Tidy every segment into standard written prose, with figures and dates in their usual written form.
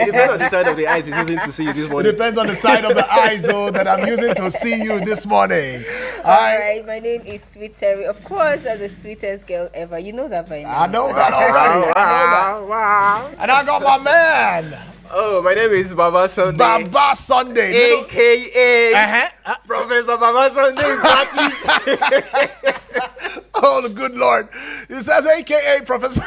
It depends on the side of the eyes he's using to see you this It morning. depends on the side of the eyes, that I'm using to see you this morning. All right, my name is Sweet Terry. Of course, I'm the sweetest girl ever. You know that by now. I know that already. I know that. Wow. And I got my man, Oh, my name is Baba Sunday. Baba Sunday. AKA Professor Baba Sunday Practice. Oh, the good Lord. He says, AKA Professor.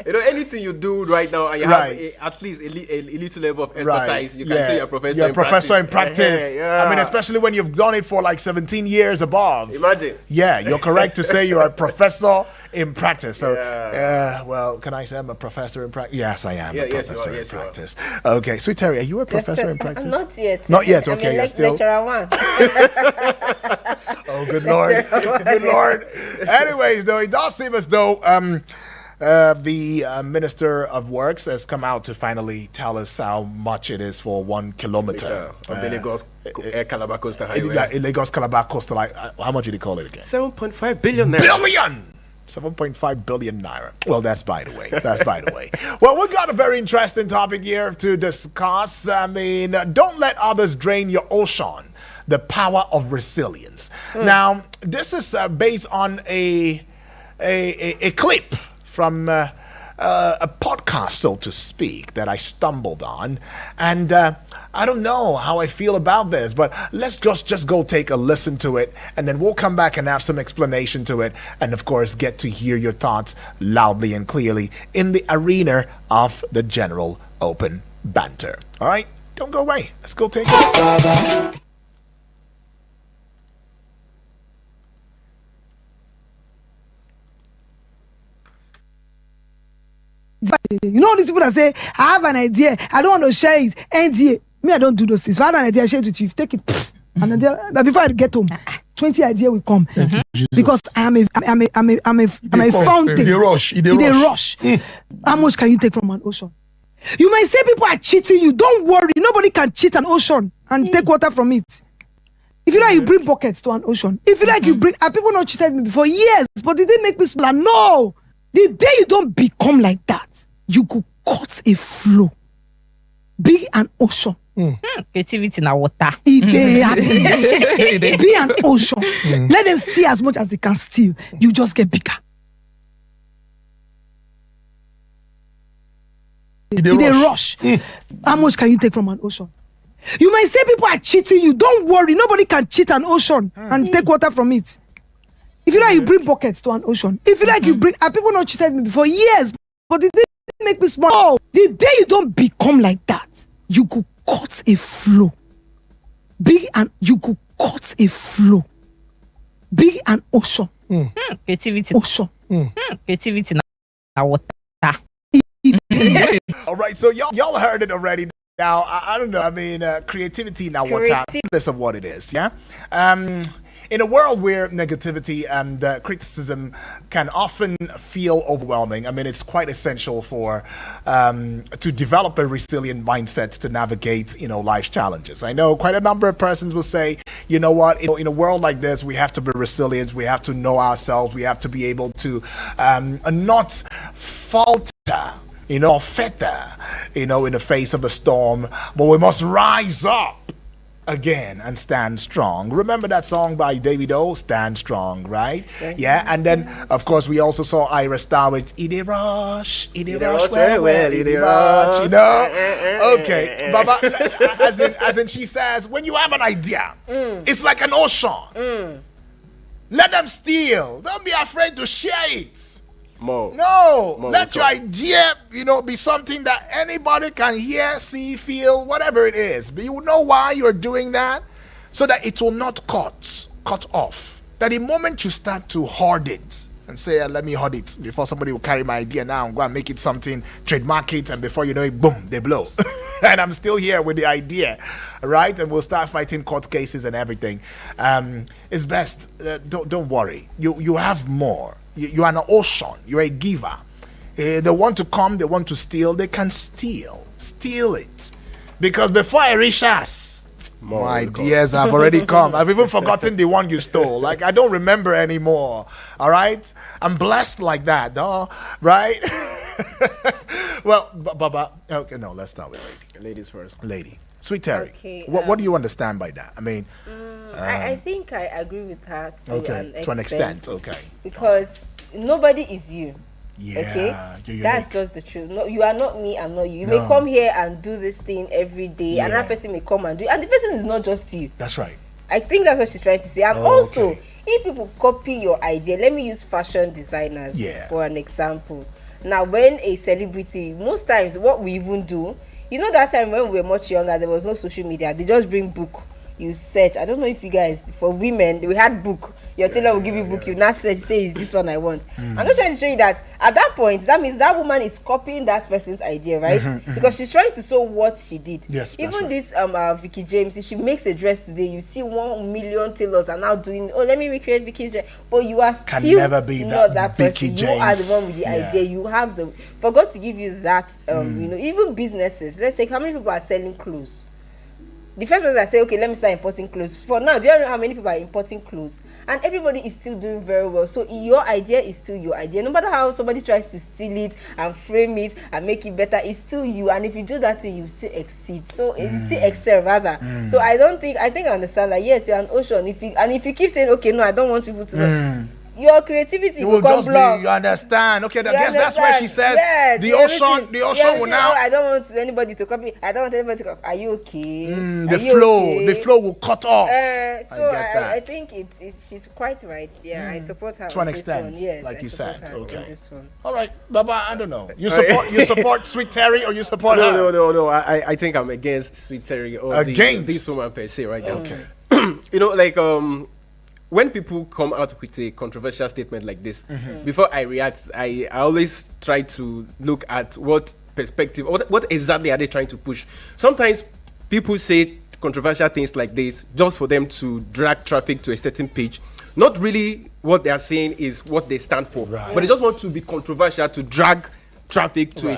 You know, anything you do right now, and you Right. have at least a little level of expertise, you can Yeah. say you're a professor You're a in professor practice. in practice. Yeah. I mean, especially when you've done it for like 17 years above. Imagine. Yeah, you're correct to say you're a professor in practice. So, Yeah. well, can I say I'm a professor in practice? Yes, I am Yeah, a yes, you professor are, in yes, you are. practice. Okay, Sweet Terry, are you a Just, professor in practice? Not yet. Not yet, I'm okay, a you're still- lecturer one. Oh, good Lord. Good Lord. Anyways, though, it does seem as though the Minister of Works has come out to finally tell us how much it is for 1 kilometer. Of the Lagos Calabar Coastal Highway. In Lagos Calabar Coastal, how much did he call it again? 7.5 billion naira. Billion! 7.5 billion naira. Well, that's by the way. That's by the way. Well, we've got a very interesting topic here to discuss. I mean, don't let others drain your ocean. The power of resilience. Now, this is based on a clip from a podcast, so to speak, that I stumbled on. And I don't know how I feel about this, but let's just go take a listen to it, and then we'll come back and have some explanation to it, and of course get to hear your thoughts loudly and clearly in the arena of the general open banter. All right? Don't go away. Let's go take it. You know these people that say, I have an idea, I don't want to share it. NDA. Me, I don't do those things. If I have an idea, I share it with you. If you take it, and then, but before I get home, 20 ideas will come. Because I'm a fountain. In the rush. In the rush. How much can you take from an ocean? You might say people are cheating you. Don't worry. Nobody can cheat an ocean and take water from it. If you like, you bring buckets to an ocean. If you like, you bring. And people not cheated me before. Yes, but did they make me smaller? No. The day you don't become like that, you could cut a flow. Be an ocean. Creativity in water. Be an ocean. Let them steal as much as they can steal. You just get bigger. In a rush. How much can you take from an ocean? You might say people are cheating you. Don't worry. Nobody can cheat an ocean and take water from it. If you like, you bring buckets to an ocean. If you like, you bring. And people not cheated me before. Yes, but did they make me small? Oh, the day you don't become like that, you could cut a flow. You could cut a flow. Be an ocean. Creativity. Ocean. Creativity in water. All right, so y'all heard it already. Now, I don't know. I mean, creativity now, what's regardless of what it is, yeah? In a world where negativity and criticism can often feel overwhelming, I mean, it's quite essential for to develop a resilient mindset to navigate, life's challenges. I know quite a number of persons will say, you know what, in a world like this, we have to be resilient. We have to know ourselves. We have to be able to not falter. Or fetter, in the face of a storm, but we must rise up again and stand strong. Remember that song by Davido, Stand Strong, right? Yeah, and then of course we also saw Ira Star with Ide Rush, well, Ide Rush, Okay, Baba, as in she says, when you have an idea, it's like an ocean. Let them steal. Don't be afraid to share it. Let your idea, be something that anybody can hear, see, feel, whatever it is. But you know why you're doing that? So that it will not cut off. That the moment you start to hoard it and say, let me hoard it before somebody will carry my idea now and go and make it something, trademark it, and before you know it, boom, they blow. And I'm still here with the idea, right? And we'll start fighting court cases and everything. It's best, don't worry. You have more. You're an ocean. You're a giver. They want to come. They want to steal. They can steal. Steal it. Because before I reach us, my ideas have already come. I've even forgotten the one you stole. Like, I don't remember anymore. All right? I'm blessed like that, right? Well, Baba. Okay, no, let's start with lady. Ladies first. Lady, Sweet Terry. Okay, What do you understand by that? I mean, I think I agree with her to an extent. Okay. Because nobody is you. Yeah. Okay, You're that's unique. just the truth. No, you are not me. I'm not you. You No. may come here and do this thing every day. Yeah. Another person may come and do it, and the person is not just you. That's right. I think that's what she's trying to say. And Oh, also, okay. if people copy your idea, let me use fashion designers Yeah. for an example. Now, when a celebrity, most times what we even do, you know, that time when we were much younger, there was no social media. They just bring book. You search. I don't know if you guys, for women, we had book. Your tailor will give you book. You now search, say, is this one I want? I'm just trying to show you that at that point, that means that woman is copying that person's idea, right? Because she's trying to show what she did. Yes, that's Even right. this Vicky James, if she makes a dress today, you see 1 million tailors are now doing, oh, let me recreate Vicky's dress. But you are Can still never be not that that Vicky person. You are the James. one with the Yeah. idea. You have the, for God to give you that, you know, even businesses. Let's say, how many people are selling clothes? The first person that say, okay, let me start importing clothes. For now, do you know how many people are importing clothes? And everybody is still doing very well. So your idea is still your idea. No matter how somebody tries to steal it and frame it and make it better, it's still you. And if you do that thing, you still exceed. So you still excel rather. So I think I understand that yes, you're an ocean. If you keep saying, okay, no, I don't want people to know. Your creativity It will will come just block. be, you understand. Okay, I You guess that's where she understand? says Yes, the everything. ocean You will understand? now, I don't want anybody to copy. I don't want anybody to copy. Are you okay? the Are you flow, okay? the flow will cut off. So get that. I think it's she's quite right. Yeah, I support her To an on this extent, one. Yes, like I you support said. her on Okay. this one. All right, Baba, I don't know. You support Sweet Terry or you support her? No. I think I'm against Sweet Terry or Against? this woman per se right now. Okay. You know, like when people come out with a controversial statement like this, before I react, I always try to look at what perspective, what exactly are they trying to push. Sometimes people say controversial things like this just for them to drag traffic to a certain page. Not really what they are saying is what they stand for, Right. but they just want to be controversial to drag traffic to Right.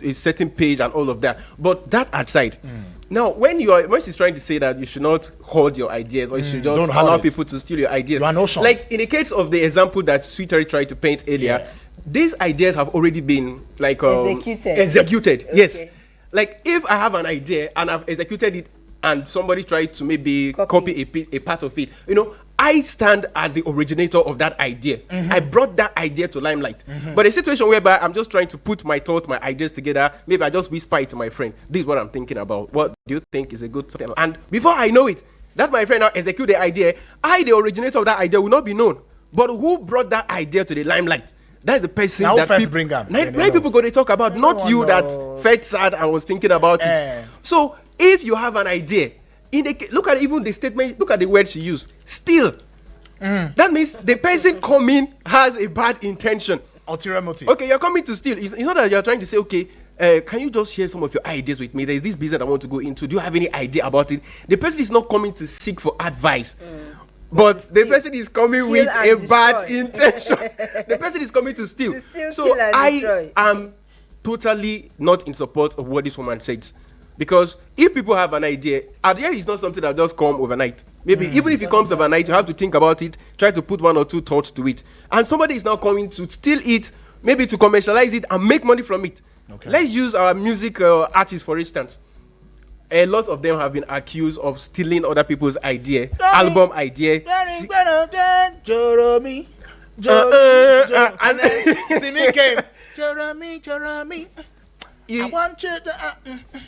a certain page and all of that. But that aside, now when she's trying to say that you should not hold your ideas or you should just Don't hold allow it. people to steal your ideas, You are no shame. like in the case of the example that Sweet Terry tried to paint earlier, Yeah. these ideas have already been like Executed. Yes, Okay. like if I have an idea and I've executed it and somebody tried to maybe copy a part of it, you know, I stand as the originator of that idea. I brought that idea to limelight. But a situation whereby I'm just trying to put my thoughts, my ideas together, maybe I just whisper it to my friend. This is what I'm thinking about. What do you think is a good thing? And before I know it, that my friend now execute the idea, I, the originator of that idea, will not be known. But who brought that idea to the limelight? That's the person Now that first people, bring am, nine then they know. people go to talk about, not one you that know. felt sad and was thinking about Eh. it. So if you have an idea, look at even the statement, look at the word she used, still. That means the person coming has a bad intention. Ulterior motive. Okay, you're coming to steal. It's not that you're trying to say, okay, can you just share some of your ideas with me? There's this business I want to go into. Do you have any idea about it? The person is not coming to seek for advice. But the person is coming with a and bad destroy. intention. The person is coming to steal. To steal, So kill, and I destroy. am totally not in support of what this woman said. Because if people have an idea is not something that just come overnight. Maybe even if it comes overnight, you have to think about it, try to put one or two thoughts to it. And somebody is now coming to steal it, maybe to commercialize it and make money from it. Okay. Let's use our music artists, for instance. A lot of them have been accused of stealing other people's album idea. Jeremy. And Simi came. Jeremy. I you, want you to.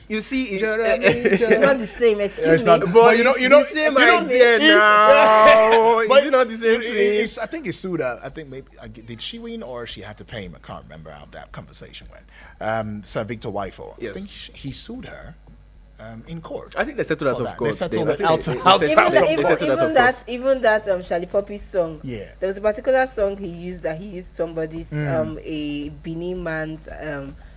you see, Jeremy. It's not the same. Excuse It's me. not- but But you you know, know- the same you know- idea now. Is it not the same thing? I think it's sued. I think maybe did she win or she had to pay him? I can't remember how that conversation went. Sir Victor Wifo. Yes. I think he sued her in court. I think they settled out For of that. court. They settled I it think out- they outside settled- of they court. settled out of court. Even that Charlie Poppy song. Yeah. There was a particular song he used somebody's a Benin man's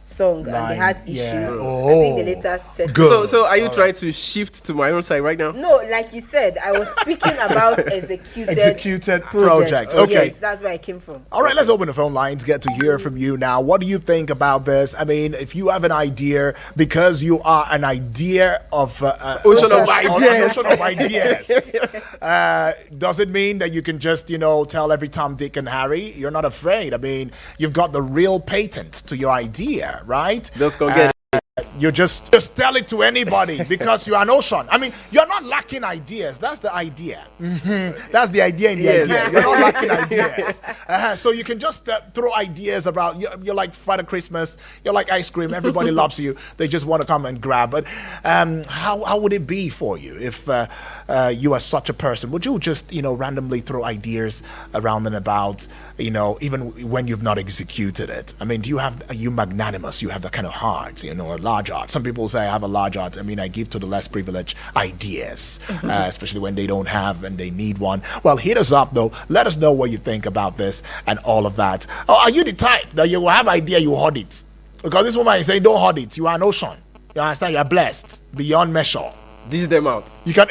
song and they Line, had issues. yeah. I think they Oh. later settled. Good. So are you trying to shift to my own side right now? No, like you said, I was speaking about executed project. Oh, Okay. yes, that's where I came from. All right, let's open the phone lines, get to hear from you now. What do you think about this? I mean, if you have an idea, because you are an idea of Ocean of ideas. Ocean of ideas. Does it mean that you can just, tell every Tom, Dick, and Harry? You're not afraid. I mean, you've got the real patent to your idea. anywhere, right? Just go get it. You just tell it to anybody because you're an ocean. I mean, you're not lacking ideas. That's the idea. That's the idea in the Yes. idea. You're not lacking ideas. So you can just throw ideas about. You're like Father Christmas. You're like ice cream. Everybody loves you. They just want to come and grab. But how would it be for you if you are such a person? Would you just randomly throw ideas around and about? Even when you've not executed it. I mean, are you magnanimous? You have that kind of heart, a large heart. Some people say I have a large heart. I mean, I give to the less privileged ideas, especially when they don't have and they need one. Well, hit us up though. Let us know what you think about this and all of that. Oh, are you the type that you will have idea, you hoard it? Because this woman is saying don't hoard it. You are an ocean. You understand? You are blessed beyond measure. Dish them out. You can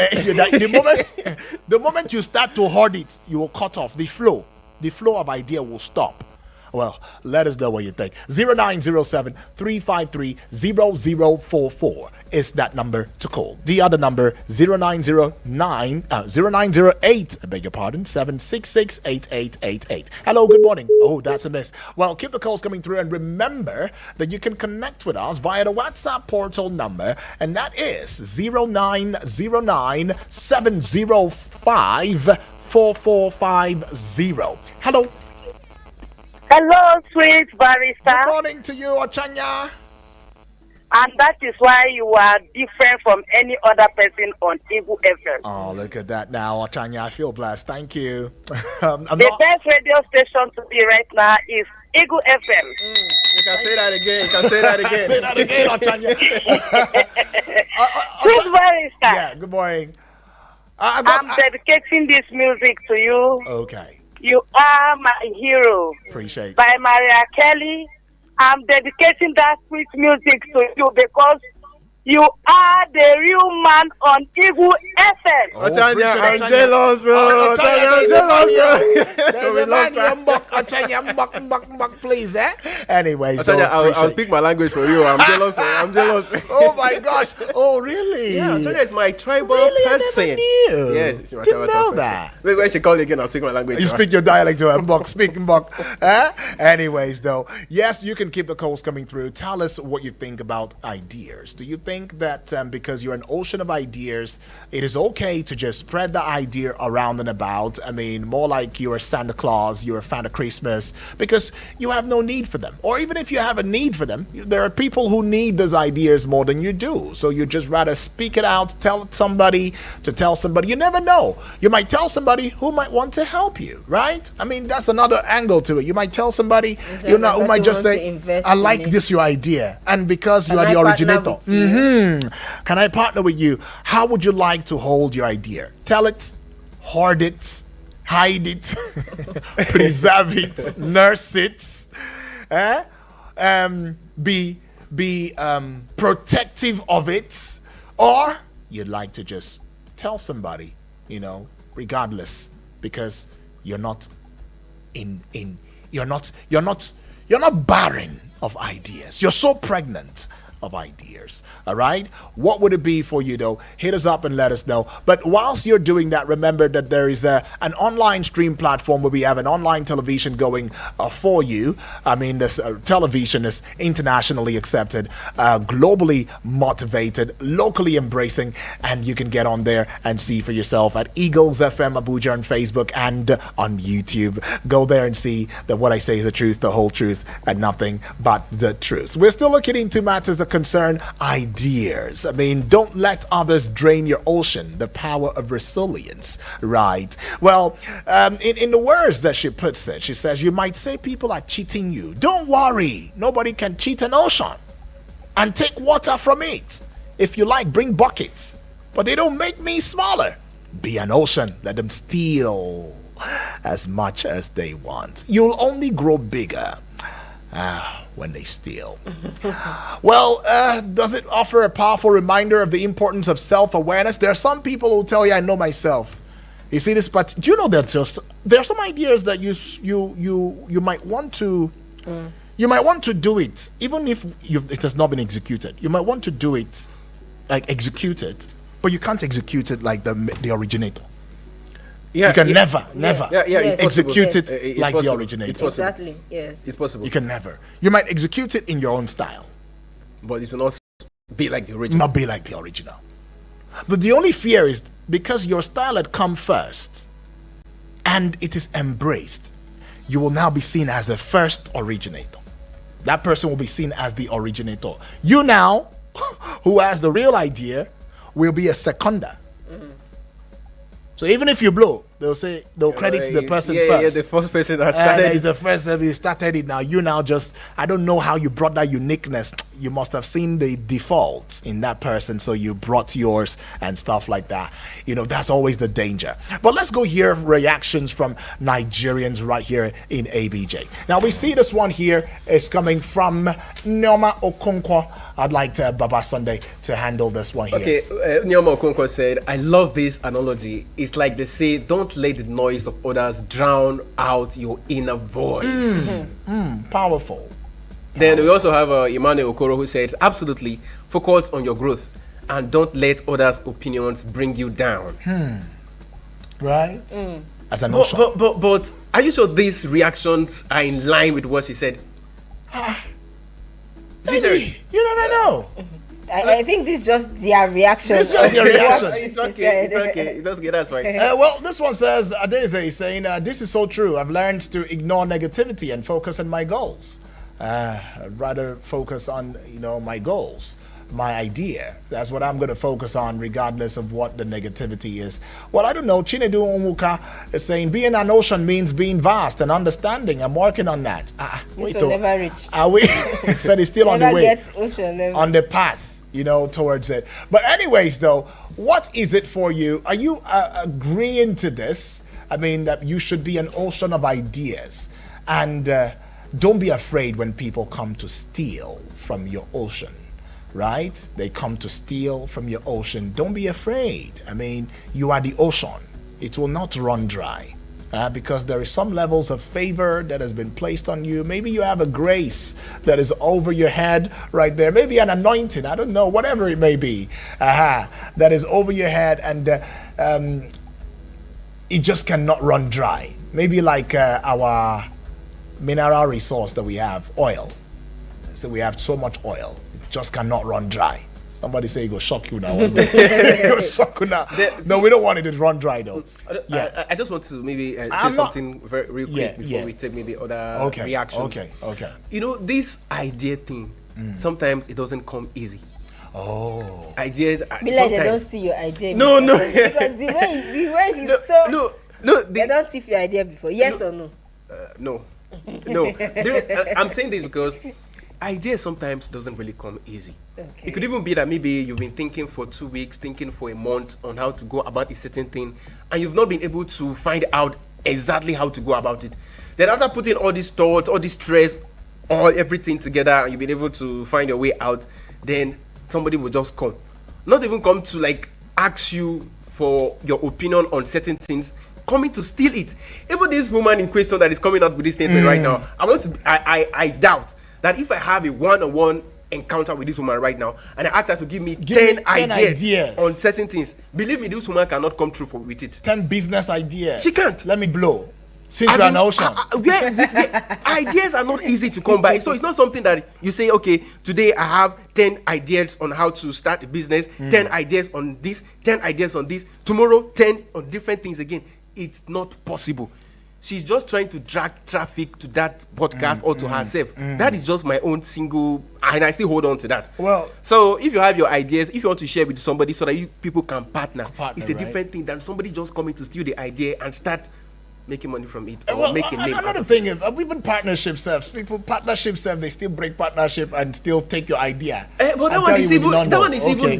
the moment you start to hoard it, you will cut off the flow. The flow of idea will stop. Well, let us know what you think. 0907-353-0044 is that number to call. The other number 0908, I beg your pardon, 766-8888. Hello, good morning. Oh, that's a miss. Well, keep the calls coming through and remember that you can connect with us via the WhatsApp portal number, and that is 0909-705-4450. Hello. Hello, sweet barista. Good morning to you, Ochanya. And that is why you are different from any other person on Eagle FM. Oh, look at that now, Ochanya. I feel blessed. Thank you. The best radio station to be right now is Eagle FM. You can say that again. You can say that again. Say that again, Ochanya. Sweet barista. Yeah, good morning. I'm dedicating this music to you. Okay. You are my hero. Appreciate it. By Mariah Kelly. I'm dedicating that sweet music to you because you are the real man on Eagle FM. Oh, Ochanya, appreciate I'm Ochanya. jealous. Ochanya, I'm jealous. There's We a love man that. here, Ochanya, mbak, please, eh? Anyways, Ochanya, I'll appreciate- speak my language for you. I'm jealous. I'm jealous. Oh my gosh! Oh really? Yeah, Ochanya is my tribal Really? I never person. knew. Yes, she's my Didn't tribal know person. that. Wait, when she call you again, I'll speak my language. You to her. speak your dialect to her, Mbok, speak Mbok. Anyways, though, yes, you can keep the calls coming through. Tell us what you think about ideas. Do you think that because you're an ocean of ideas, it is okay to just spread the idea around and about? I mean, more like you're Santa Claus, you're a fan of Christmas, because you have no need for them. Or even if you have a need for them, there are people who need those ideas more than you do. So you just rather speak it out, tell somebody to tell somebody. You never know. You might tell somebody who might want to help you, right? I mean, that's another angle to it. You might tell somebody, who might just say, I like this your idea. And because you are the originator, can I partner with you? How would you like to hold your idea? Tell it, hoard it, hide it, preserve it, nurse it, be protective of it, or you'd like to just tell somebody, regardless, because you're not you're not barren of ideas. You're so pregnant of ideas. All right, what would it be for you though? Hit us up and let us know. But whilst you're doing that, remember that there is an online stream platform where we have an online television going for you. I mean, this television is internationally accepted, globally motivated, locally embracing, and you can get on there and see for yourself at Eagles FM Abuja on Facebook and on YouTube. Go there and see that what I say is the truth, the whole truth, and nothing but the truth. We're still looking into matters that concern ideas. I mean, don't let others drain your ocean. The power of resilience, right? Well, in the words that she puts it, she says, you might say people are cheating you. Don't worry. Nobody can cheat an ocean and take water from it. If you like, bring buckets. But they don't make me smaller. Be an ocean. Let them steal as much as they want. You'll only grow bigger when they steal. Well, does it offer a powerful reminder of the importance of self-awareness? There are some people who tell you, I know myself. You see this, but do you know that there are some ideas that you might want to you might want to do it, even if it has not been executed. You might want to do it, like execute it, but you can't execute it like the originator. Yeah, you can yeah. never Yes. execute Yes. it like the possible. originator. It's possible. Exactly. Yes. It's possible. You can never. You might execute it in your own style, But it's not be like the original. not be like the original. But the only fear is because your style had come first and it is embraced, you will now be seen as the first originator. That person will be seen as the originator. You now, who has the real idea, will be a seconder. So even if you blow, they'll credit the person yeah, first. Yeah, the first person that And started it's it. the first that we started it. Now you now just, I don't know how you brought that uniqueness. You must have seen the default in that person, so you brought yours and stuff like that. You know, that's always the danger. But let's go hear reactions from Nigerians right here in ABJ. Now we see this one here is coming from Neoma Okonkwo. I'd like to, Baba Sunday to handle this one here. Okay, Nyoma Okonkwo said, I love this analogy. It's like they say, don't let the noise of others drown out your inner voice. Powerful. Then we also have Emmanuel Okoro who says, absolutely, focus on your growth and don't let others' opinions bring you down. Right? As an But, ocean. but are you sure these reactions are in line with what she said? Maybe. You never know. I think this is just their reaction. This is just their of reaction. what It's she okay, said. it's okay. It's okay, that's fine. Well, this one says, Adeze is saying, this is so true. I've learned to ignore negativity and focus on my goals. I'd rather focus on, my goals, my idea. That's what I'm going to focus on regardless of what the negativity is. Well, I don't know. Chinedu Onwuka is saying, being an ocean means being vast and understanding. I'm working on that. This will never reach. Are we? Said it's still on the Never way. get ocean level. On the path, towards it. But anyways, though, what is it for you? Are you agreeing to this? I mean, that you should be an ocean of ideas. And don't be afraid when people come to steal from your ocean, right? They come to steal from your ocean. Don't be afraid. I mean, you are the ocean. It will not run dry. Because there is some levels of favor that has been placed on you. Maybe you have a grace that is over your head right there. Maybe an anointing, I don't know, whatever it may be, that is over your head, and it just cannot run dry. Maybe like our mineral resource that we have, oil. So we have so much oil, it just cannot run dry. Somebody say it go shock you now. It go shock you now. No, we don't want it to run dry though. I just want to maybe say I'm not- something very real quick before we take maybe other reactions. Okay. This idea thing, sometimes it doesn't come easy. Oh. Ideas Be like they don't steal your idea. No, before. no. Because the way it's so. No, They don't thief your idea before. Yes or no? no. I'm saying this because idea sometimes doesn't really come easy. Okay. It could even be that maybe you've been thinking for 2 weeks, thinking for a month on how to go about a certain thing, and you've not been able to find out exactly how to go about it. Then after putting all these thoughts, all this stress, everything together, and you've been able to find your way out, then somebody will just come. Not even come to like ask you for your opinion on certain things, coming to steal it. Even this woman in question that is coming out with this statement right now, I doubt that if I have a one-on-one encounter with this woman right now and I ask her to give me 10 ideas on certain things, believe me, this woman cannot come through with it. 10 business ideas. She can't. Let me blow. Since As we're in, an ocean. ideas are not easy to come by. So it's not something that you say, okay, today I have 10 ideas on how to start a business, 10 ideas on this, 10 ideas on this, tomorrow 10 on different things again. It's not possible. She's just trying to drag traffic to that podcast or to herself. That is just my own single, and I still hold on to that. Well, so if you have your ideas, if you want to share with somebody so that you people can partner, it's a right? different thing than somebody just coming to steal the idea and start making money from it or well, make a name out another of thing it. is, even partnership serves. Partnership serve, they still break partnership and still take your idea. But that and one tell is you with even non-no.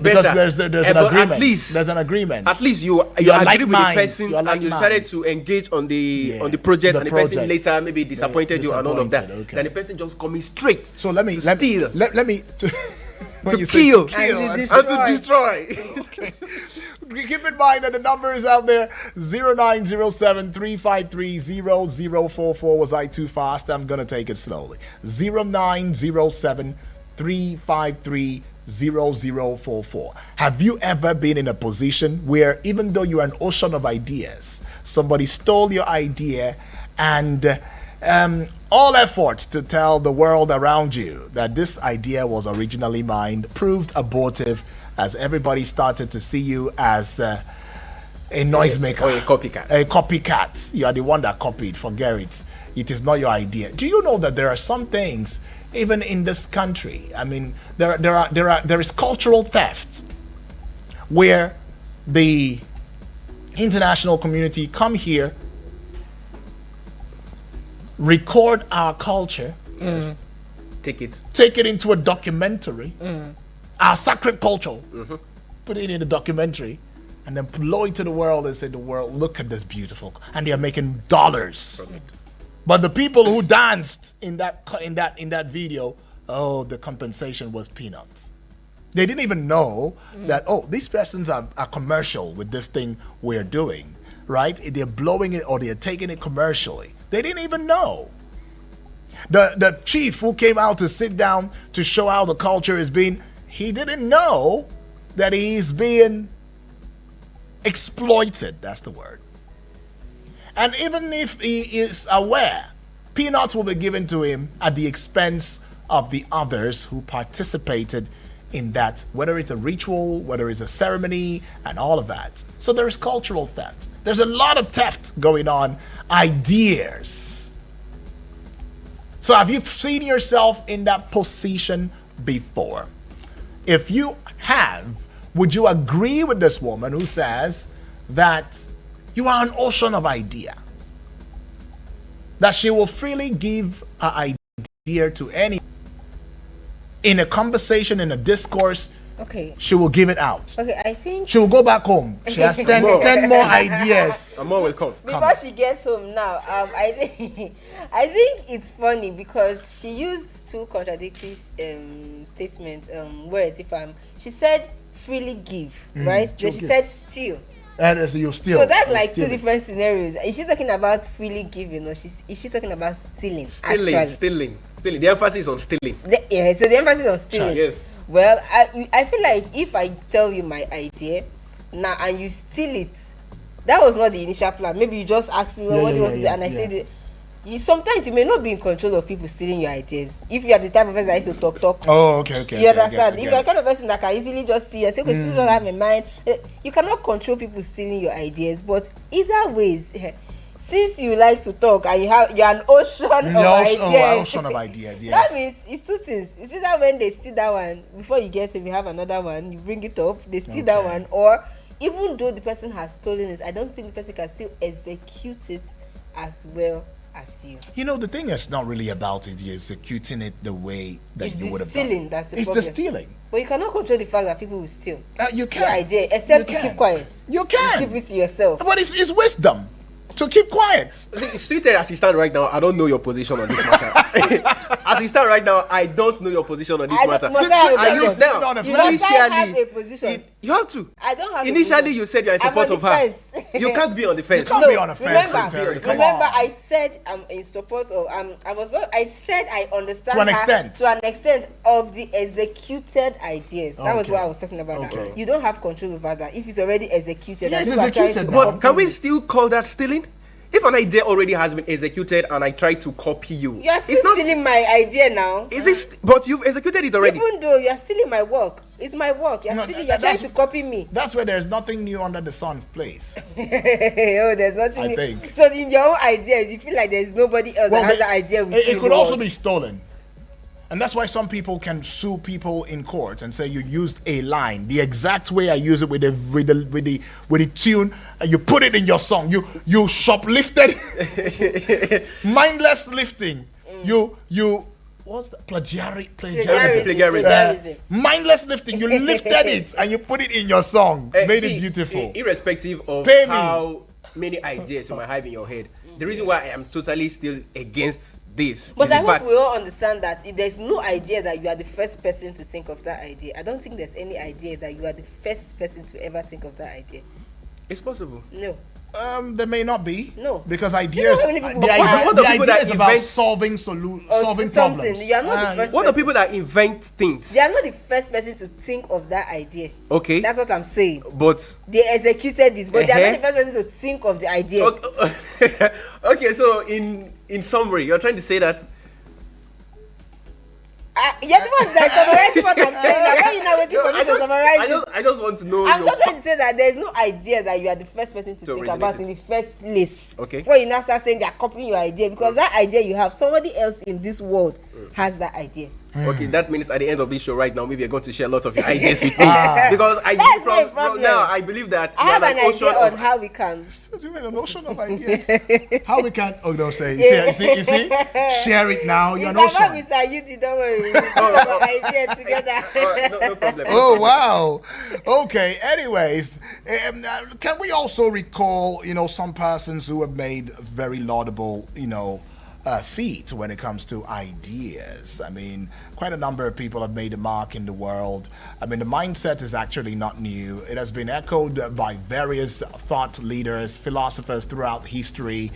better. Because there's an but agreement. At least there's an agreement. At least you are agree like with minds. the person You are like and you decided minds. to engage on the project, the and the person project. later maybe disappointed you and all of that. Okay. Then the person just coming straight. So let me steal. Let me when to you say kill, and to destroy. Keep in mind that the number is out there. 0907-353-0044. Was I too fast? I'm going to take it slowly. 0907-353-0044. 0044. Have you ever been in a position where, even though you're an ocean of ideas, somebody stole your idea and all efforts to tell the world around you that this idea was originally mine proved abortive, as everybody started to see you as a noisemaker or a copycat? A copycat. You are the one that copied. Forget it. It is not your idea. Do you know that there are some things, even in this country? I mean, there is cultural theft, where the international community come here, record our culture, Take it. take it into a documentary, our sacred culture, put it in a documentary, and then blow it to the world and say, the world, look at this beautiful, and they are making dollars from it. But the people who danced in that video, oh, the compensation was peanuts. They didn't even know that, oh, these persons are commercial with this thing we're doing, right? They're blowing it or they're taking it commercially. They didn't even know. The chief who came out to sit down to show how the culture is being, he didn't know that he's being exploited. That's the word. And even if he is aware, peanuts will be given to him at the expense of the others who participated in that, whether it's a ritual, whether it's a ceremony, and all of that. So there is cultural theft. There's a lot of theft going on. Ideas. So have you seen yourself in that position before? If you have, would you agree with this woman who says that you are an ocean of idea? That she will freely give an idea to any, in a conversation, in a discourse, Okay. she will give it out. Okay, I think She will go back home. She has 10 more ideas. And more will come. before she gets home now, I think it's funny because she used two contradictory statements, words. She said freely give, right? Then she said steal. And if you steal. So that's you like steal two it. different scenarios. Is she talking about freely giving, or is she talking about stealing? Actually? Stealing. The emphasis is on stealing. Yeah, so the emphasis on stealing. Yes. Well, I feel like if I tell you my idea now and you steal it, that was not the initial plan. Maybe you just asked me, what do you want to do? And I said, sometimes you may not be in control of people stealing your ideas. If you are the type of person that used to talk. Oh, okay. You understand? If you're the kind of person that can easily just see and say, okay, this is what I have in mind. You cannot control people stealing your ideas. But either ways, since you like to talk and you're an ocean of ideas. Oh, ocean of ideas, yes. That means it's two things. It's either when they steal that one, before you get to you have another one, you bring it up, they steal that one, or even though the person has stolen it, I don't think the person can still execute it as well as you. You know, the thing is not really about it. You're executing it the way that It's you would the have done. stealing that's the It's problem. the stealing. But you cannot control the fact that people will steal You can. your idea, except You to can. keep quiet. You can. Keep it to yourself. But it's wisdom to keep quiet. Street as you stand right now, I don't know your position on this matter. As you stand right now, I don't know your position on this I don't- matter. must I have a Are you position? down? On a You must have a Initially, position. you have to. I don't have a Initially, position. you said you are in I'm support on of the her. fence. You can't be on the fence. can't be on a fence, Terry. Come Remember, on. I said I'm in support of. I said I understand To an her extent. To an extent of the executed ideas. That was Okay. what I was talking about. Okay. You don't have control over that if it's already executed. Yes, and people are trying executed to now. But copy can we you. still call that stealing? If an idea already has been executed and I try to copy you, You are still stealing my idea now. Is it? But you've executed it already. Even though you are stealing my work, it's my work. You're No, stealing. that- You're trying that's- to copy me. That's where there's nothing new under the sun place. Oh, there's nothing. I think. So in your own idea, you feel like there's nobody else that has the idea with you. It could also be stolen. And that's why some people can sue people in court and say you used a line the exact way I use it with the tune, and you put it in your song. You shoplifted, mindless lifting. You what's the Plagiarism. mindless lifting. You lifted it and you put it in your song, made it beautiful. Irrespective of Pay me. how many ideas you might have in your head, the reason why I am totally still against this But is the I hope fact we all understand that if there's no idea that you are the first person to think of that idea, I don't think there's any idea that you are the first person to ever think of that idea. it's possible. No. There may not be. No. Because Do you know ideas, how many people- the What idea, are the the people idea that is about invent- solving something. problems. You are not the first What are person. people that invent things? They are not the first person to think of that idea. Okay. That's what I'm saying. But They executed it, but they are Uh-huh. not the first person to think of the idea. okay, so in summary, you're trying to say that You're the one that summarizing what I'm saying. Now, why you not waiting for me to summarize it? I just want to know I'm your just trying to say that there is no idea that you are the first person to think originate about it. in the first place. Okay. Before you now start saying they are copying your idea, because that idea you have, somebody else in this world has that idea. Okay, that means at the end of this show right now, maybe you're going to share lots of your ideas with me. Because I That's believe not a from problem. now, I believe that I we have are an an ocean idea on of how we can. You mean a notion of ideas? How we can? Oh no, say you see, share it now. You're It's an about ocean. Mr. Yudi, don't worry. We put our idea together. no problem. Oh wow. Okay. Anyways, can we also recall, some persons who have made very laudable, feat when it comes to ideas? I mean, quite a number of people have made a mark in the world. I mean, the mindset is actually not new. It has been echoed by various thought leaders, philosophers throughout history.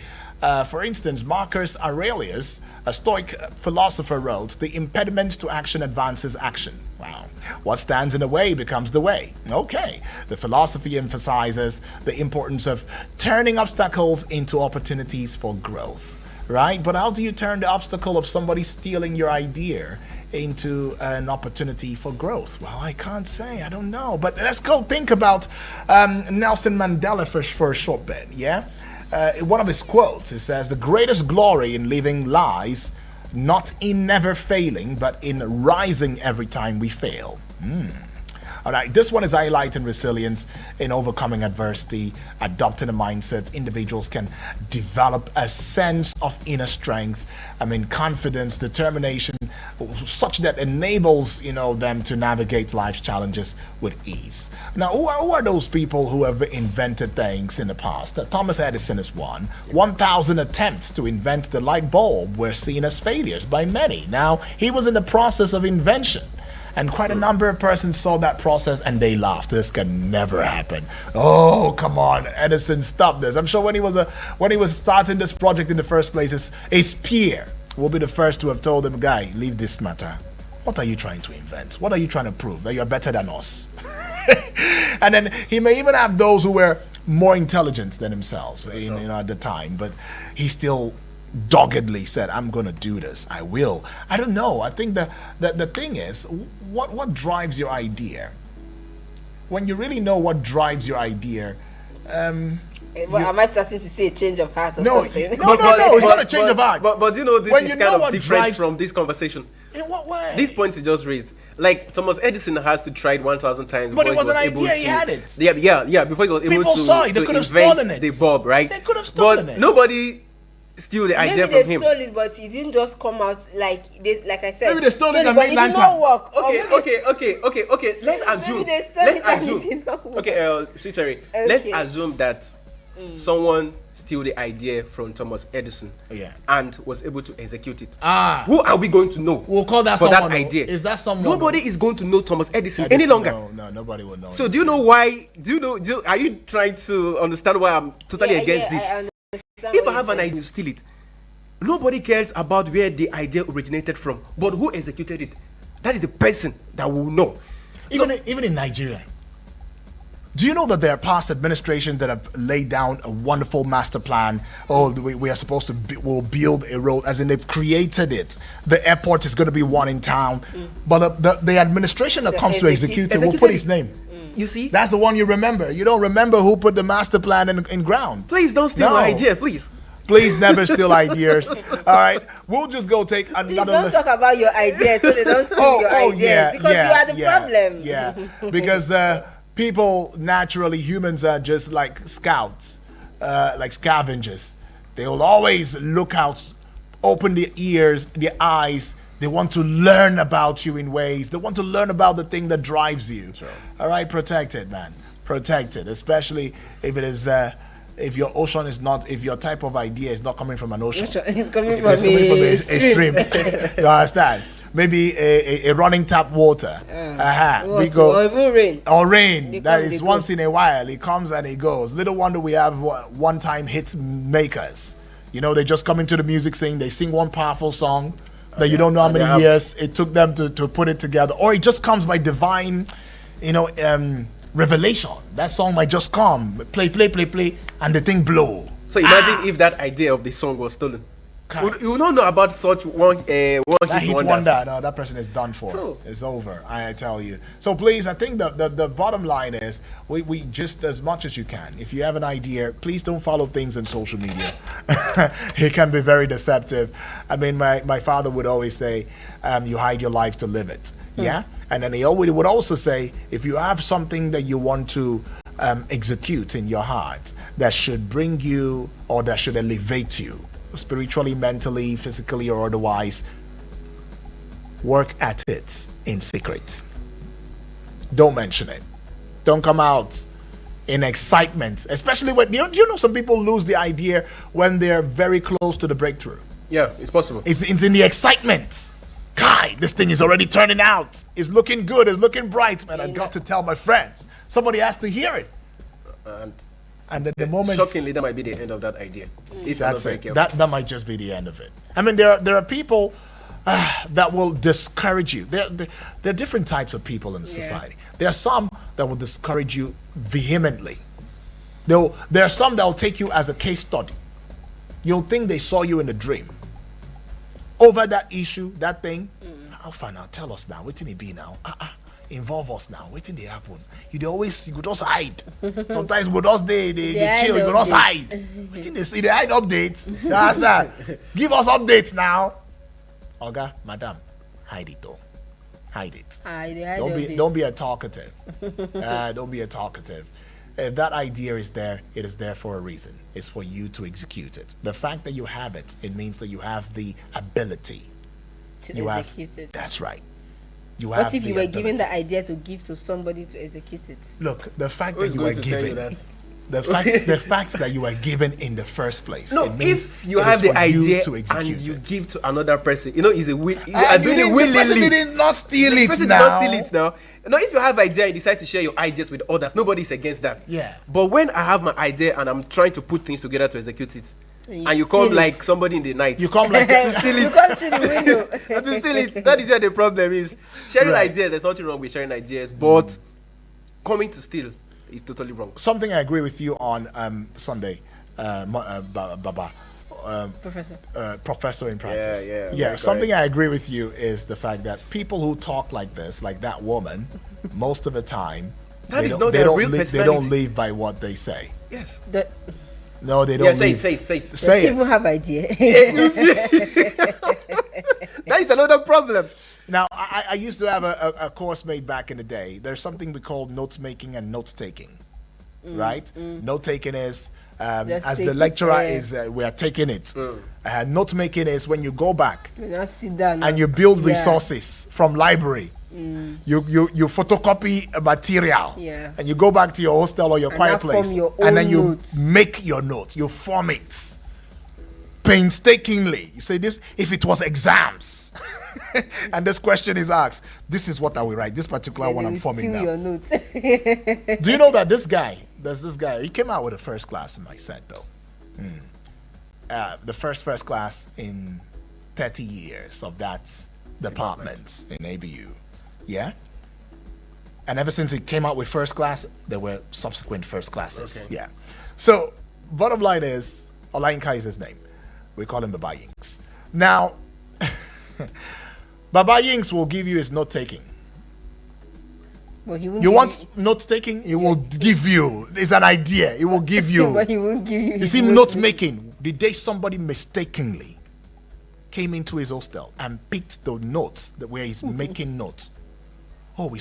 For instance, Marcus Aurelius, a Stoic philosopher, wrote, "The impediment to action advances action." Wow. What stands in the way becomes the way. Okay. The philosophy emphasizes the importance of turning obstacles into opportunities for growth. Right? But how do you turn the obstacle of somebody stealing your idea into an opportunity for growth? Well, I can't say. I don't know. But let's go think about Nelson Mandela for a short bit. Yeah? One of his quotes, it says, "The greatest glory in living lies not in never failing, but in rising every time we fail." All right, this one is highlighting resilience in overcoming adversity, adopting a mindset. Individuals can develop a sense of inner strength, confidence, determination, such that enables, them to navigate life's challenges with ease. Now, who are those people who have invented things in the past? Thomas Edison is one. 1,000 attempts to invent the light bulb were seen as failures by many. Now, he was in the process of invention. And quite a number of persons saw that process and they laughed. This can never happen. Oh, come on, Edison, stop this. I'm sure when he was starting this project in the first place, his peer will be the first to have told him, "Guy, leave this matter. What are you trying to invent? What are you trying to prove? That you're better than us?" And then he may even have those who were more intelligent than himself, at the time, but he still doggedly said, "I'm gonna do this. I will." I don't know. I think the thing is, what drives your idea? When you really know what drives your idea, Well, am I starting to see a change of heart or no, something? no, it's not a change of heart. But this When is you kind know of what different drives- from this conversation. In what way? This point you just raised, like Thomas Edison has to try it 1,000 times. But it before was an able idea, he to- had it. Yeah. Before he was able People to, saw it, they to could have invent stolen it. the bulb, right? They could have stolen but it. nobody steal the idea Maybe they from him. stole it, but it didn't just come out like I said. Maybe they stole it and but made it lantern. did not work. Or maybe- Okay. Let's assume. they stole Let's it and it assume. did not work. Okay, sweet Terry. Let's Okay. assume that someone steal the idea from Thomas Edison, Yeah. and was able to execute it. Ah. Who are we going to know? We'll call that for someone. that idea. Is that someone? Nobody is going to know Thomas Edison any longer. No, nobody will know. So do you know why? Are you trying to understand why I'm totally against this? I understand If what I have you're an saying. idea, you steal it. Nobody cares about where the idea originated from, but who executed it. That is the person that will know. Even in Nigeria. Do you know that there are past administrations that have laid down a wonderful master plan? Oh, we are supposed to we'll build a road, as in they've created it. The airport is going to be one in town, but the administration that comes to execute it will put his name. You see? That's the one you remember. You don't remember who put the master plan in ground. Please don't steal No. my idea, please. Please never steal ideas. All right, we'll just go take Please another don't list. talk about your ideas so they don't steal your ideas because you are the problem. Yeah, because people naturally, humans are just like scouts, like scavengers. They will always look out, open their ears, their eyes. They want to learn about you in ways. They want to learn about the thing that drives you. Sure. All right, protect it, man. Protect it, especially if it is. If your ocean is not, if your type of idea is not coming from an ocean, It's coming if from it's coming from a a stream. You understand? maybe a running tap water. Or even rain. Or rain. They That come, is they once go. in a while. It comes and it goes. Little wonder we have one-time hit makers. You know, they just come into the music scene. They sing one powerful song that you don't know how and they many have- years it took them to put it together. Or it just comes by divine, revelation. That song might just come, play, and the thing blow. So imagine if that idea of the song was stolen. You don't know about such one That hit hit wonders. wonder, no, that person is done for. So- It's over, I tell you. So please, I think the bottom line is we just, as much as you can, if you have an idea, please don't follow things on social media. It can be very deceptive. I mean, my father would always say, you hide your life to live it. Yeah? And then he always would also say, if you have something that you want to execute in your heart that should bring you or that should elevate you, spiritually, mentally, physically, or otherwise, work at it in secret. Don't mention it. Don't come out in excitement, especially when you know some people lose the idea when they're very close to the breakthrough. Yeah, it's possible. It's in the excitement. Kai, this thing is already turning out. It's looking good. It's looking bright. Man, I got to tell my friends. Somebody has to hear it. And at the moment, Shockingly, that might be the end of that idea. If you're not that's very it. careful. That might just be the end of it. I mean, there are people that will discourage you. There are different types of people in society. There are some that will discourage you vehemently. There are some that will take you as a case study. You'll think they saw you in a dream. Over that issue, that thing, Alpha now, tell us now, waiting it be now. Involve us now. Waiting they happen. You could just hide. Sometimes with us they chill, you could just hide. Waiting they see they hide updates. You understand? Give us updates now. Oga, madam, hide it though. Hide it. Don't be a talkative. Don't be a talkative. If that idea is there, it is there for a reason. It's for you to execute it. The fact that you have it, it means that you have the ability. To execute it. That's right. You What have if you the were given ability. the idea to give to somebody to execute it? Look, the fact Who's that you were going to tell you given, that? the fact that you were given in the first place. No, it means if you it have is the for you idea to and execute you it. give to another person, you are doing it The person willingly. did not steal The it person now. did not steal it now. No, if you have idea, you decide to share your ideas with others. Nobody's against that. Yeah. But when I have my idea and I'm trying to put things together to execute it, You and you come steal like somebody in the night, You come like to steal You it. come through the window. To steal it. That is where the problem is. Sharing Right. ideas, there's nothing wrong with sharing ideas, but coming to steal is totally wrong. something I agree with you on Sunday, Baba. Professor. Professor in practice. Yeah, very Something correct. I agree with you is the fact that people who talk like this, like that woman, most of the time, That they is don't, not they their don't real li- they personality. don't live by what they say. Yes. No, they don't. Yeah, say live. it, say it, say it. Say They it. even have idea. That is another problem. Now, I used to have a course made back in the day. There's something we call note making and note taking, right? Note taking is Just as take the it, lecturer yeah. is, we are taking it. Note making is when you go back You now sit down and now. you build Yeah. resources from library. You photocopy a material, Yeah. and you go back to your hostel or your And quiet now form place, your and then own you notes. make your note. You form it painstakingly. You say this if it was exams, and this question is asked. This is what I will write. This particular Then one they I'm will forming steal now. your notes. Do you know that this guy? There's this guy. He came out with a first class in my set though. The first class in 30 years of that department in ABU. Yeah. And ever since he came out with first class, there were subsequent first classes. Okay. Yeah. So bottom line is, Olainka is his name. We call him Baba Yinks. Now, Baba Yinks will give you his note taking. But he won't You give want note taking? He will give you. It's an idea. He will give you. But he won't give you. You his see, notes. note making. The day somebody mistakenly came into his hostel and picked the notes where he's making notes. Oh, I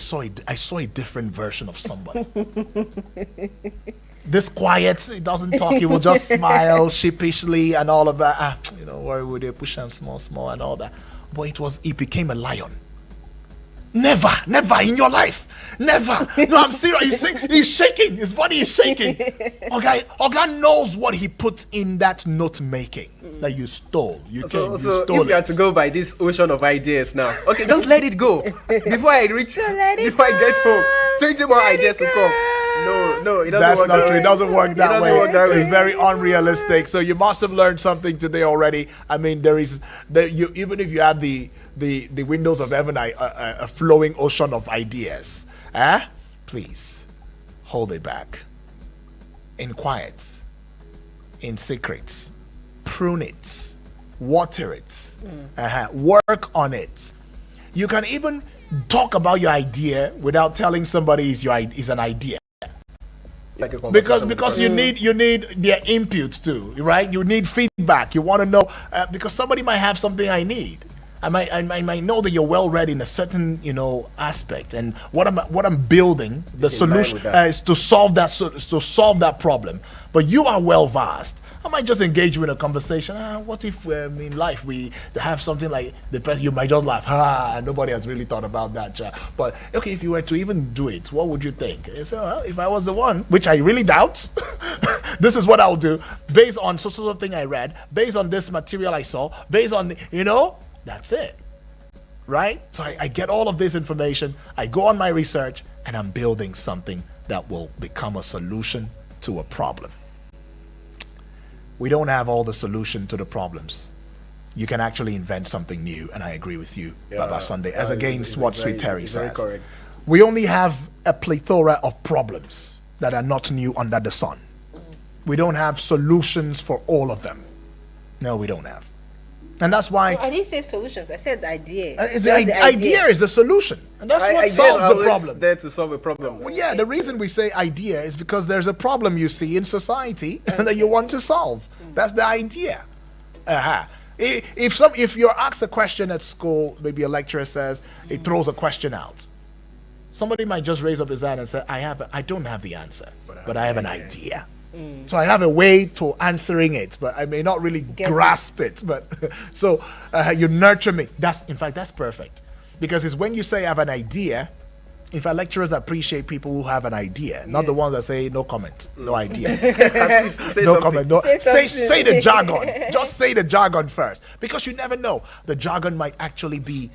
saw a different version of somebody. This quiet, he doesn't talk, he will just smile sheepishly and all of that. Worry with it, push him small and all that. But he became a lion. Never in your life. Never. No, I'm serious. He's shaking. His body is shaking. Oga knows what he put in that note making that you stole. You So stole if you it. had to go by this ocean of ideas now, okay, just let it go. Before I reach, before I get home, 20 more ideas will come. No, it doesn't That's work not that true. way. It doesn't work that doesn't way. work that way. It's very unrealistic. So you must have learned something today already. I mean, even if you have the windows of heaven, a flowing ocean of ideas, please hold it back. In quiet, in secrets, prune it, water it, work on it. You can even talk about your idea without telling somebody is an idea. Like a conversation Because with you need their input too, right? You need feedback. You want to know because somebody might have something I need. I might know that you're well read in a certain aspect, and what I'm building, the It's in line solution with that. is to solve that problem. But you are well versed. I might just engage you in a conversation. What if in life we have something like the person, you might just laugh. Nobody has really thought about that. But okay, if you were to even do it, what would you think? You say, well, if I was the one, which I really doubt, this is what I'll do based on so thing I read, based on this material I saw, based on that's it, right? So I get all of this information. I go on my research, and I'm building something that will become a solution to a problem. We don't have all the solution to the problems. You can actually invent something new, and I agree with you, Baba Sunday, as against what Sweet Terry says. correct. We only have a plethora of problems that are not new under the sun. We don't have solutions for all of them. No, we don't have. And that's why I didn't say solutions. I said idea. the Just idea is the solution. And that's what Ideas solves are the always problem. there to solve a problem. Well, yeah, the reason we say idea is because there's a problem you see in society that you want to solve. That's the idea. If you're asked a question at school, maybe a lecturer says, it throws a question out. Somebody might just raise up his hand and say, I don't have the answer, but I have an idea. So I have a way to answering it, but I may not really grasp it. But so you nurture me. That's perfect, because it's when you say I have an idea. In fact, lecturers appreciate people who have an idea, not the ones that say no comment, no idea, Say no something. comment. No, Say say the jargon. Just say the jargon first, because you never know. The jargon might actually be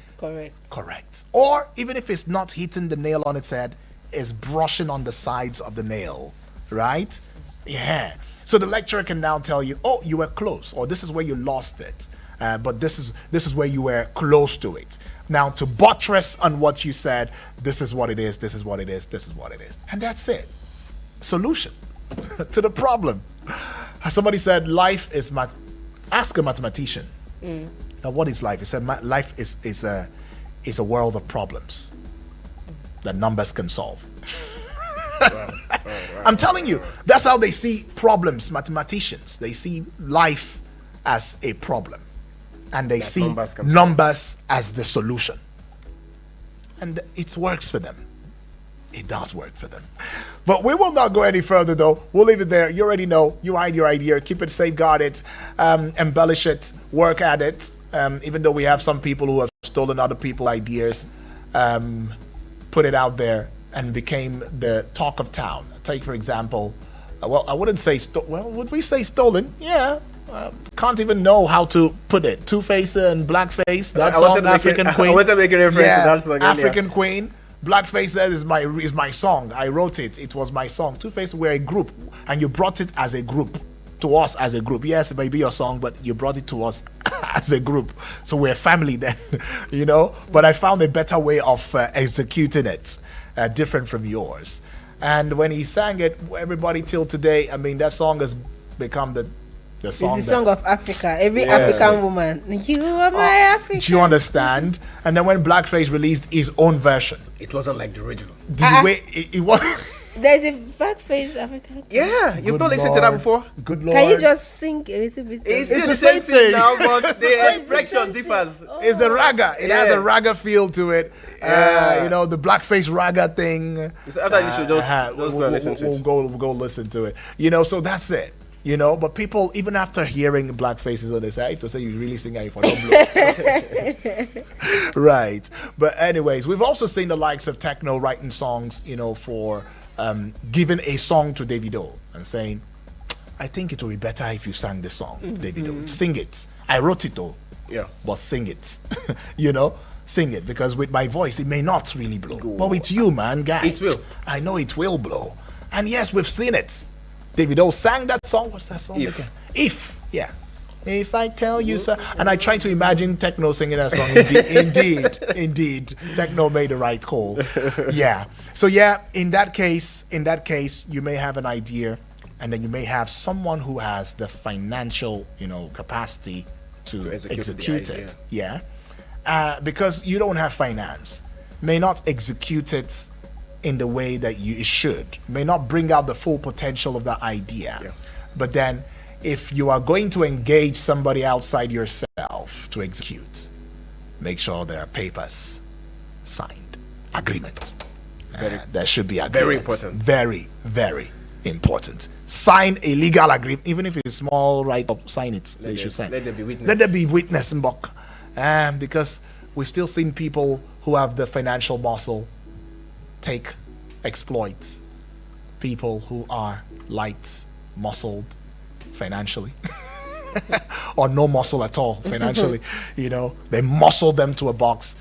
correct, or even if it's not hitting the nail on its head, is brushing on the sides of the nail, right? Yeah. So the lecturer can now tell you, oh, you were close, or this is where you lost it, but this is where you were close to it. Now, to buttress on what you said, this is what it is, this is what it is, this is what it is. And that's it. Solution to the problem. Somebody said life is ask a mathematician. Now, what is life? He said life is a world of problems that numbers can solve. I'm telling you, that's how they see problems, mathematicians. They see life as a problem, and they see numbers as the solution. And it works for them. It does work for them. But we will not go any further, though. We'll leave it there. You already know. You hide your idea. Keep it, safeguard it, embellish it, work at it. Even though we have some people who have stolen other people's ideas, put it out there, and became the talk of town. Take, for example, well, I wouldn't say, would we say stolen? Yeah. Can't even know how to put it. Two-Face and Blackface. That song, African Queen. I want to make a reference to that song. African Queen. Blackface says is my song. I wrote it. It was my song. Two-Face were a group, and you brought it as a group to us as a group. Yes, it may be your song, but you brought it to us as a group. So we're family then, But I found a better way of executing it, different from yours. And when he sang it, everybody till today, I mean, that song has become the song. It's the song of Africa. Every African woman. You are my African. Do you understand? And then when Blackface released his own version, it wasn't like the original. It was. There's a Blackface African. Yeah, you've not listened to that before. Good Lord. Can you just sing a little bit? It's still the same thing now, but the expression differs. It's the raga. It has a raga feel to it. The Blackface raga thing. So after you should just go and listen to it. We'll go listen to it. So that's it. You know, but people, even after hearing black faces on the side, to say you really sing for no blow. Right. But anyways, we've also seen the likes of Techno writing songs, you know, for giving a song to Davido and saying, I think it would be better if you sang this song, Davido. Sing it. I wrote it though. Yeah. But sing it. You know? Sing it. Because with my voice, it may not really blow. But with you, man, guy. It will. I know it will blow. And yes, we've seen it. Davido sang that song. What's that song If. again? If. Yeah. If I tell you so. And I try to imagine Techno singing that song. Indeed. Techno made the right call. Yeah. So yeah, in that case, you may have an idea, and then you may have someone who has the financial, you know, capacity to execute the it. Yeah. Because you don't have finance, may not execute it in the way that you should, may not bring out the full potential of the idea. Yeah. But then if you are going to engage somebody outside yourself to execute, make sure there are papers signed, agreement. There should be agreement. Very important. Very, very important. Sign a legal agreement, even if it's small write-up, sign it. They should sign. Let there be witness. Let there be witness in Bok. Because we've still seen people who have the financial muscle exploit people who are light muscled financially or no muscle at all financially. You know, they muscle them to a box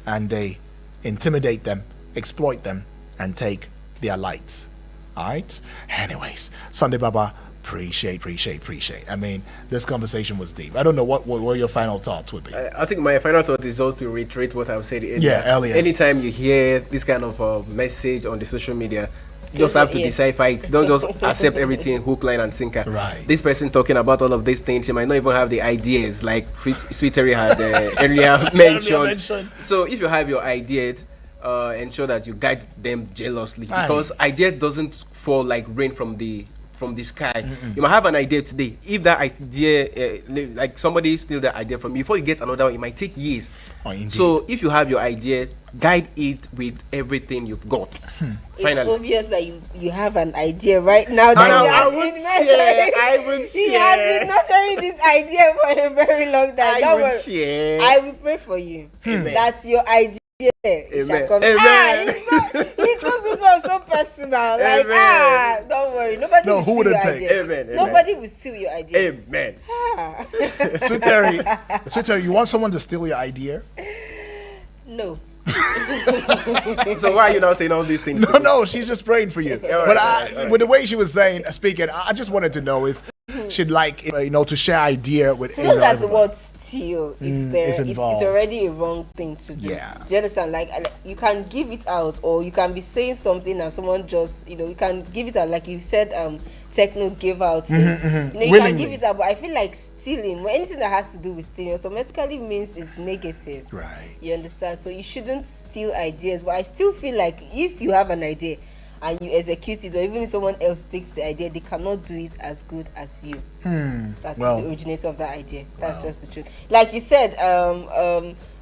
and they intimidate them, exploit them, and take their lights. All right. Anyways, Sunday Baba, appreciate. I mean, this conversation was deep. I don't know what your final thoughts would be. I think my final thought is just to reiterate what I've said earlier. Yeah, earlier. Anytime you hear this kind of message on the social media, you just have to decipher it. Don't just accept everything hook, line, and sinker. Right. This person talking about all of these things, he might not even have the ideas like Sweet Terry had earlier mentioned. So if you have your ideas, ensure that you guide them jealously, because idea doesn't fall like rain from the sky. You might have an idea today. If that idea, like somebody steal that idea from you, before you get another one, it might take years. So if you have your idea, guide it with everything you've got. It's obvious that you have an idea right now. I would share. He has been nurturing this idea for a very long time. I would share. I will pray for you. That's your idea. Amen. Amen. He took this one so personal. Like, don't worry. Nobody will steal your idea. Amen. Nobody will steal your idea. Amen. Sweet Terry, you want someone to steal your idea? No. So why are you now saying all these things? No, she's just praying for you. With the way she was speaking, I just wanted to know if she'd like, to share idea with. So long as the word steal is there, it's it's involved. already a wrong thing to do. Yeah. Do you understand? Like you can give it out, or you can be saying something and someone just, you can give it out, like you said. Techno gave out. You can give it out, but I feel like stealing, anything that has to do with stealing, automatically means it's negative. Right. You understand? So you shouldn't steal ideas. But I still feel like if you have an idea and you execute it, or even if someone else takes the idea, they cannot do it as good as you. That's the originator of that idea. That's just the truth. Like you said,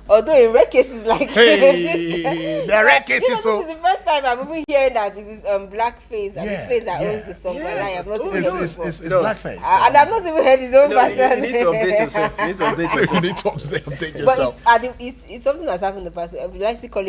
although in rare cases like there are rare cases. this is the first time I'm even hearing that it is blackface and the face that owns the song. But I have not even heard it before. It's blackface. And I've not even heard his own version. You need to update yourself. You need to update yourself. But it's something that's happened in the past. I would like to call it